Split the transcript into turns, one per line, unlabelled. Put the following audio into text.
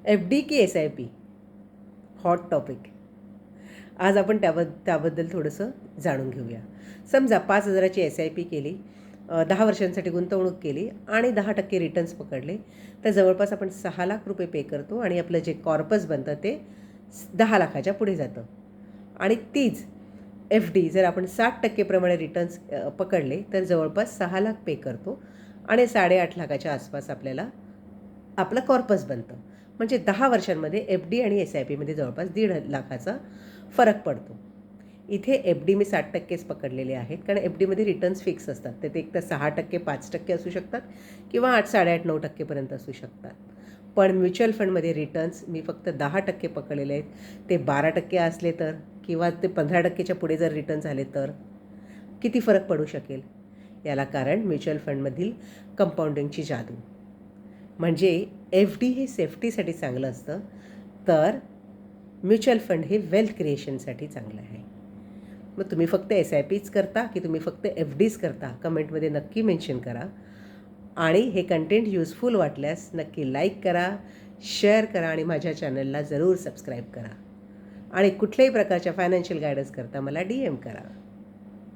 F D की S I P, hot topic. आज आपण त्याबद्दल थोडंसं जाणून घेऊया. समजा 5,000ची एस आय पी केली, 10 वर्षांसाठी गुंतवणूक केली आणि 10% रिटर्न्स पकडले, तर जवळपास आपण 6 लाख रुपये पे करतो आणि आपलं जे कॉर्पस बनतं ते 10 लाखाच्या पुढे जातं. आणि तीच एफ डी जर आपण 60% प्रमाणे रिटर्न्स पकडले तर जवळपास 6 लाख पे करतो आणि 8.5 लाखाच्या आसपास आपल्याला आपलं कॉर्पस बनतं. म्हणजे 10 वर्षांमध्ये एफ डी आणि एस आय पीमध्ये जवळपास 1.5 लाखाचा फरक पडतो. इथे एफ डी मी 60%च पकडलेले आहेत, कारण एफ डीमध्ये रिटर्न्स फिक्स असतात. ते एक तर 6%, 5% असू शकतात किंवा 8, 8.5, 9%पर्यंत असू शकतात. पण म्युच्युअल फंडमध्ये रिटर्न्स मी फक्त 10% पकडलेले आहेत. ते 12% असले तर, किंवा ते 15%च्या पुढे जर रिटर्न झाले तर किती फरक पडू शकेल? याला कारण म्युच्युअल फंडमधील कंपाऊंडिंगची जादू. म्हणजे एफ डी हे सेफ्टीसाठी चांगलं असतं, तर म्युच्युअल फंड हे वेल्थ क्रिएशनसाठी चांगलं आहे. मग तुम्ही फक्त एस आय पीच करता की तुम्ही फक्त एफ डीज करता? कमेंटमध्ये नक्की मेन्शन करा. आणि हे कंटेंट युजफुल वाटल्यास नक्की लाईक करा, शेअर करा आणि माझ्या चॅनलला जरूर सबस्क्राईब करा. आणि कुठल्याही प्रकारच्या फायनान्शियल गायडन्स करता मला DM करा.